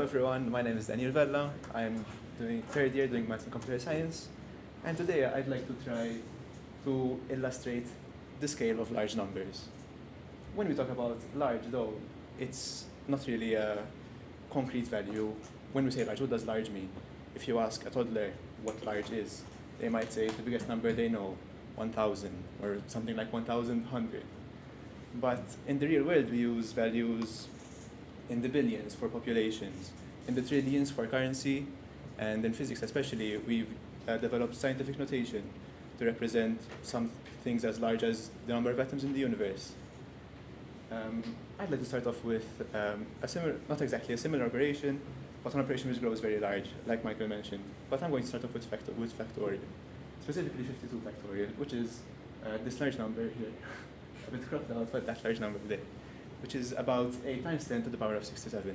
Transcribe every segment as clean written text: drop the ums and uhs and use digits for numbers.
Hello everyone, my name is Daniel Vella. I'm doing third year doing maths and computer science, and today I'd like to try to illustrate the scale of large numbers. When we talk about large though, it's not really a concrete value. When we say large, what does large mean? If you ask a toddler what large is, they might say the biggest number they know, 1,000, or something like 1,100. But in the real world, we use values in the billions for populations, in the trillions for currency, and in physics especially, we've developed scientific notation to represent some things as large as the number of atoms in the universe. I'd like to start off with not exactly a similar operation, but an operation which grows very large, like Michael mentioned. But I'm going to start off with factorial, specifically 52 factorial, which is this large number here, a bit cropped out, but that large number there, which is about 8 times 10 to the power of 67.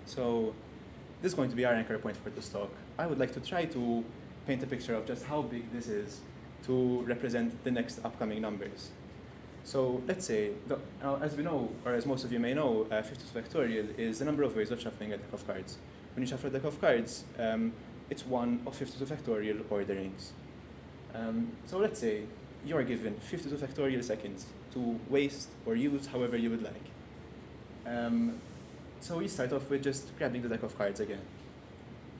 So this is going to be our anchor point for this talk. I would like to try to paint a picture of just how big this is to represent the next upcoming numbers. So let's say, as we know, or as most of you may know, 52 factorial is the number of ways of shuffling a deck of cards. When you shuffle a deck of cards, it's one of 52 factorial orderings. So let's say you are given 52 factorial seconds to waste or use however you would like. So you start off with just grabbing the deck of cards again.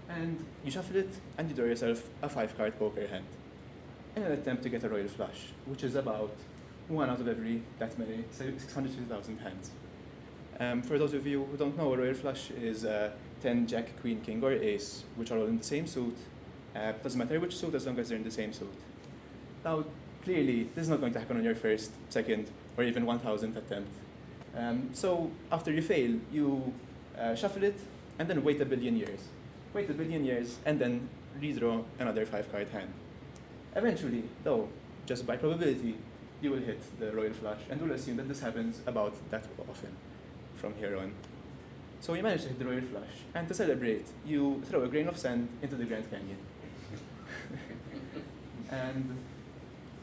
And you shuffle it and you draw yourself a 5-card poker hand in an attempt to get a royal flush, which is about 1 out of every that many, 650,000 hands. For those of you who don't know, a royal flush is 10, jack, queen, king, or ace, which are all in the same suit. Doesn't matter which suit as long as they're in the same suit. Now, clearly, this is not going to happen on your first, second, or even 1,000th attempt. So after you fail, you shuffle it and then wait a billion years. Wait a billion years and then redraw another 5-card hand. Eventually, though, just by probability, you will hit the royal flush, and we'll assume that this happens about that often from here on. So you manage to hit the royal flush, and to celebrate, you throw a grain of sand into the Grand Canyon. And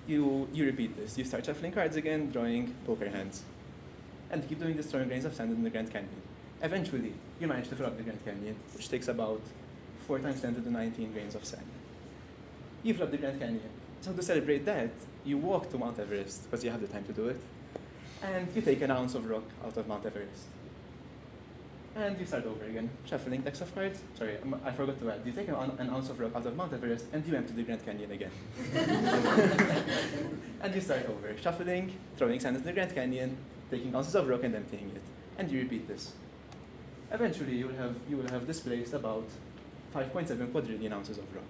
you repeat this. You start shuffling cards again, drawing poker hands. And you keep doing this, throwing grains of sand in the Grand Canyon. Eventually, you manage to fill up the Grand Canyon, which takes about 4 times 10 to the 19 grains of sand. You fill up the Grand Canyon. So to celebrate that, you walk to Mount Everest, because you have the time to do it, and you take an ounce of rock out of Mount Everest. And you start over again, shuffling decks of cards. Sorry, I forgot to add. You take an ounce of rock out of Mount Everest, and you empty the Grand Canyon again. And you start over, shuffling, throwing sand into the Grand Canyon, taking ounces of rock and emptying it. And you repeat this. Eventually, you will have displaced about 5.7 quadrillion ounces of rock,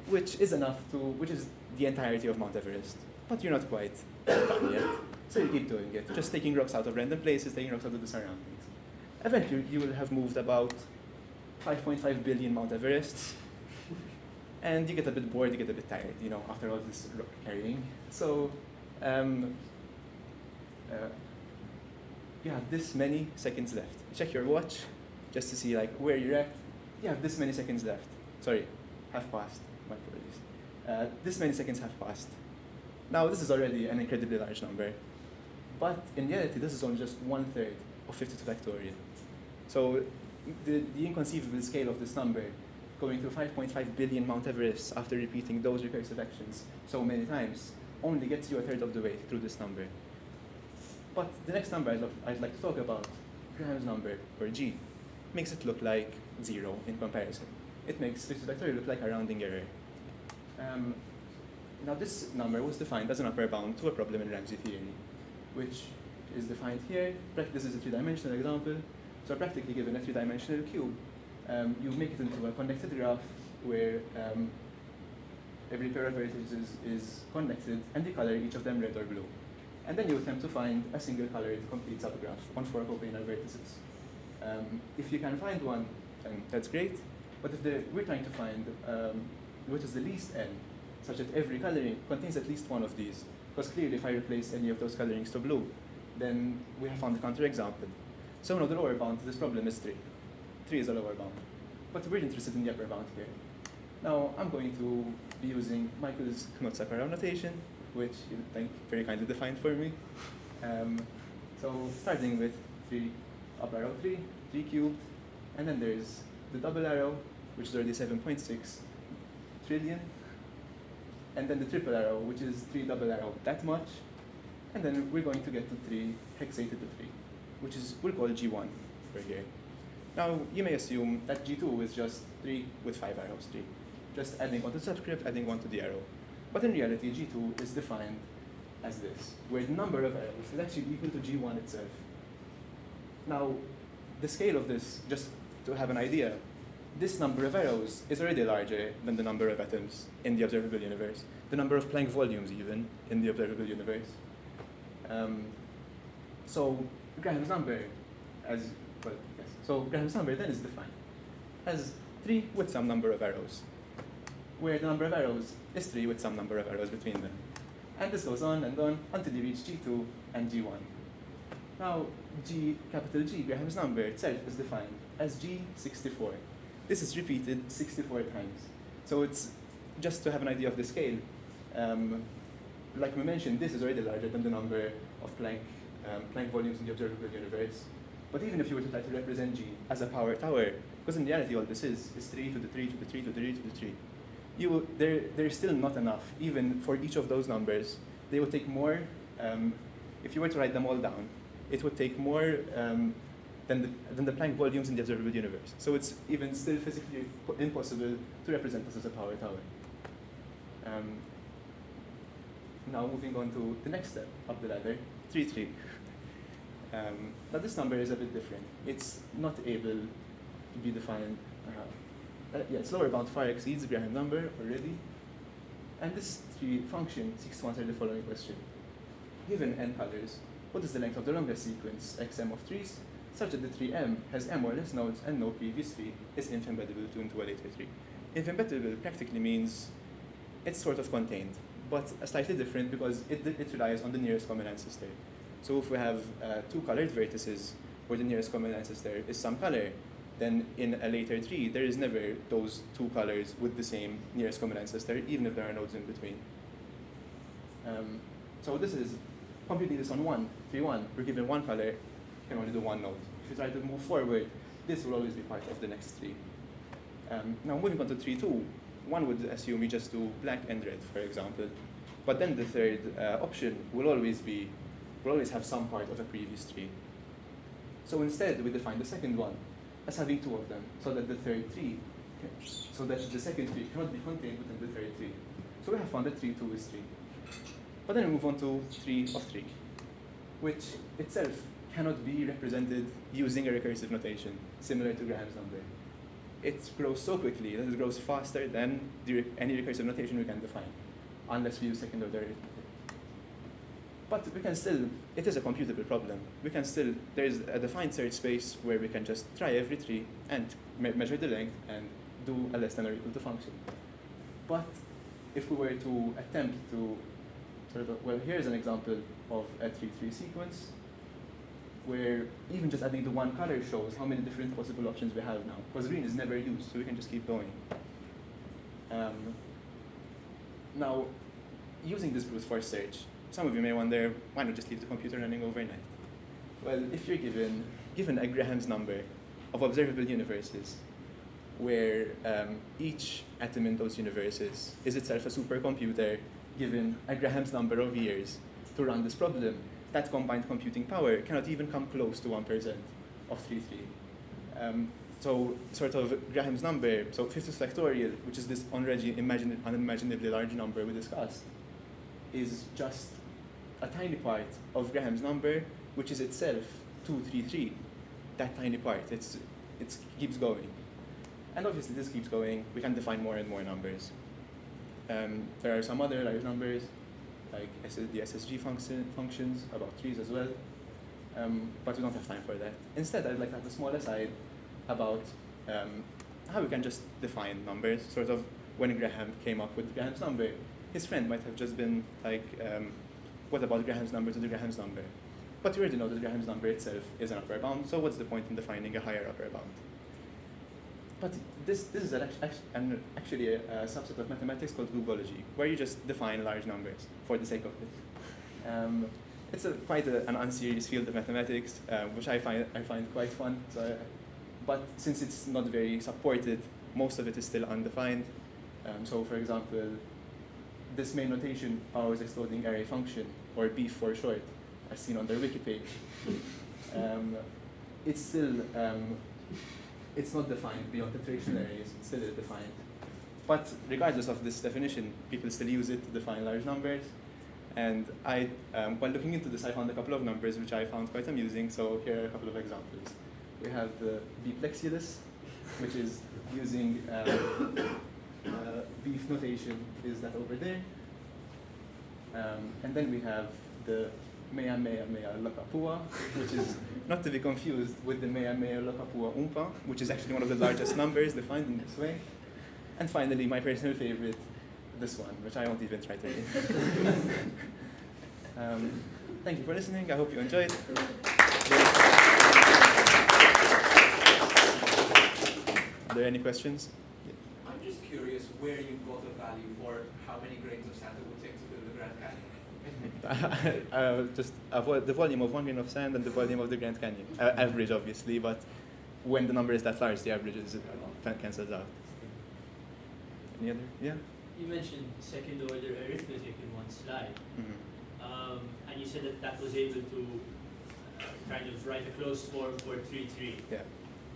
which is the entirety of Mount Everest. But you're not quite done yet, so you keep doing it, just taking rocks out of random places, taking rocks out of the surroundings. Eventually, you will have moved about 5.5 billion Mount Everests, and you get a bit bored, you get a bit tired, after all this rock carrying. So you have this many seconds left. Check your watch, just to see where you're at. You have this many seconds left. Sorry, have passed. My apologies. This many seconds have passed. Now, this is already an incredibly large number, but in reality, this is only just 1/3 of 52 factorial. So the inconceivable scale of this number, going through 5.5 billion Mount Everests after repeating those recursive actions so many times, only gets you 1/3 of the way through this number. But the next number I'd like to talk about, Graham's number, or G, makes it look like 0 in comparison. It makes 52 factorial look like a rounding error. Now this number was defined as an upper bound to a problem in Ramsey theory, which is defined here. This is a 3-dimensional example. So practically given a 3-dimensional cube, you make it into a connected graph where every pair of vertices is connected, and you color each of them red or blue. And then you attempt to find a single colored complete subgraph on 4 coplanar vertices. If you can find one, then that's great. But we're trying to find what is the least n, such that every coloring contains at least one of these. Because clearly, if I replace any of those colorings to blue, then we have found the counterexample. So now the lower bound to this problem is 3. 3 is a lower bound. But we're interested in the upper bound here. Now, I'm going to be using Michael's Knut-Sakharov notation, which he very kindly defined for me. So starting with 3 up arrow 3 cubed, And then there's the double arrow, which is already 7.6 trillion. And then the triple arrow, which is 3 double arrow, that much. And then we're going to get to 3 hexated to 3, which is we'll call G1 over here. Now, you may assume that G2 is just 3 with 5 arrows, 3. Just adding on to the subscript, adding 1 to the arrow. But in reality, G2 is defined as this, where the number of arrows is actually equal to G1 itself. Now, the scale of this, just to have an idea, this number of arrows is already larger than the number of atoms in the observable universe, the number of Planck volumes even in the observable universe. So Graham's number, so Graham's number then is defined as 3 with some number of arrows, where the number of arrows is 3 with some number of arrows between them. And this goes on and on until you reach G2 and G1. Now, capital G, Graham's number itself, is defined as G64. This is repeated 64 times. So it's just to have an idea of the scale. Like we mentioned, this is already larger than the number of Planck volumes in the observable universe. But even if you were to try to represent G as a power tower, because in reality all this is 3 to the 3 to the 3 to the 3 to the 3, there's still not enough, even for each of those numbers. They would take more, if you were to write them all down, it would take more than the Planck volumes in the observable universe. So it's even still physically impossible to represent this as a power tower. Now moving on to the next step up the ladder, 3, 3. Now this number is a bit different. It's not able to be defined. Its lower bound far exceeds Graham number already. And this 3 function seeks to answer the following question. Given n colors, what is the length of the longest sequence, xm of 3's, such that the 3m has m or less nodes and no previous 3 is inf-embeddable to into a later 3. Inf-embeddable practically means it's sort of contained, but slightly different because it relies on the nearest common ancestor. So if we have 2 colored vertices where the nearest common ancestor is some color, then in a later tree there is never those 2 colors with the same nearest common ancestor, even if there are nodes in between. So this is completing this on 1, 3, 1. We're given 1 color, you can only do 1 node. If you try to move forward, this will always be part of the next tree. Now moving on to 3, 2, one would assume you just do black and red, for example. But then the third option will always have some part of a previous tree. So instead, we define the second one as having 2 of them, so that the third tree, so that the second tree cannot be contained within the third tree. So we have found that 3, 2 is 3. But then we move on to 3 of 3, which itself cannot be represented using a recursive notation, similar to Graham's number. It grows so quickly that it grows faster than any recursive notation we can define, unless we use second order arithmetic. But we can still, it is a computable problem. We can still, there's a defined search space where we can just try every tree and measure the length and do a less than or equal to function. But if we were to attempt to here's an example of a 3-3 sequence where even just adding the 1 color shows how many different possible options we have now. Because green is never used, so we can just keep going. Now, using this brute force search, some of you may wonder, why not just leave the computer running overnight? Well, if you're given a Graham's number of observable universes, where each atom in those universes is itself a supercomputer given a Graham's number of years to run this problem, that combined computing power cannot even come close to 1% of 3-3. So sort of Graham's number, so 50 factorial, which is this unimaginably large number we discussed, is just a tiny part of Graham's number, which is itself 233. That tiny part, it keeps going. And obviously this keeps going, we can define more and more numbers. There are some other large numbers, like the SSG functions, about trees as well, but we don't have time for that. Instead, I'd like to have a small aside about how we can just define numbers. Sort of when Graham came up with Graham's number, his friend might have just been like, what about Graham's number to the Graham's number? But we already know that Graham's number itself is an upper bound, so what's the point in defining a higher upper bound? But this is actually a subset of mathematics called googology, where you just define large numbers for the sake of it. It's quite an unserious field of mathematics, which I find quite fun. So But since it's not very supported, most of it is still undefined. So for example, this main notation powers exploding array function, or beef for short, as seen on their wiki page. It's still, it's not defined beyond iteration arrays, it's still defined. But regardless of this definition, people still use it to define large numbers. And while looking into this, I found a couple of numbers which I found quite amusing, so here are a couple of examples. We have the biplexulus, which is using beef notation, is that over there. And then we have the mea mea mea lokapua, which is not to be confused with the mea mea lokapua umpa, which is actually one of the largest numbers defined in this way. And finally, my personal favorite, this one, which I won't even try to read. Thank you for listening. I hope you enjoyed. Are there any questions? I'm just curious where you got a value for how many grains of sand it would take to build the Grand Canyon. Just the volume of 1 grain of sand and the volume of the Grand Canyon. Average, obviously, but when the number is that large, the average cancels out. Any other? Yeah? You mentioned second order arithmetic in one slide. Mm-hmm. And you said that that was able to kind of write a closed form for 3-3. Yeah.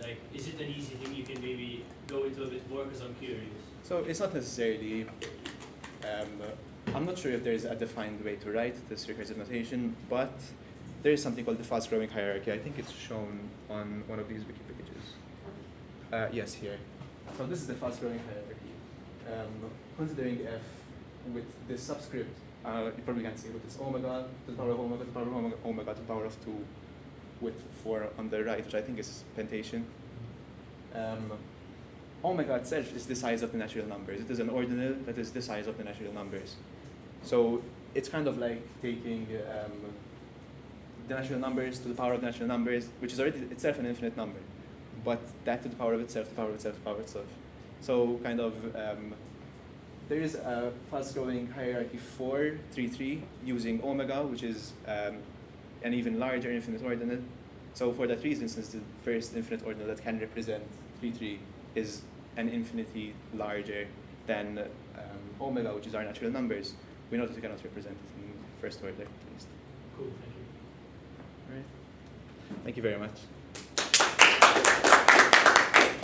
Like, is it an easy thing you can maybe go into a bit more, because I'm curious? So it's not necessarily, I'm not sure if there's a defined way to write this recursive notation, but there is something called the fast-growing hierarchy. I think it's shown on one of these wiki pages. Yes, here. So this is the fast-growing hierarchy. Considering f with this subscript, you probably can't see, but it's omega to the power of omega to the power of omega to the power of 2 with 4 on the right, which I think is pentation. Omega itself is the size of the natural numbers. It is an ordinal that is the size of the natural numbers. So it's kind of like taking the natural numbers to the power of the natural numbers, which is already itself an infinite number, but that to the power of itself, to the power of itself, to the power of itself. So kind of, there is a fast-growing hierarchy for 3-3 using omega, which is an even larger infinite ordinal. So for that reason, since the first infinite ordinal that can represent 3-3 is an infinity larger than omega, which is our natural numbers, we know that we cannot represent it in first order, at least. Cool, thank you. All right. Thank you very much.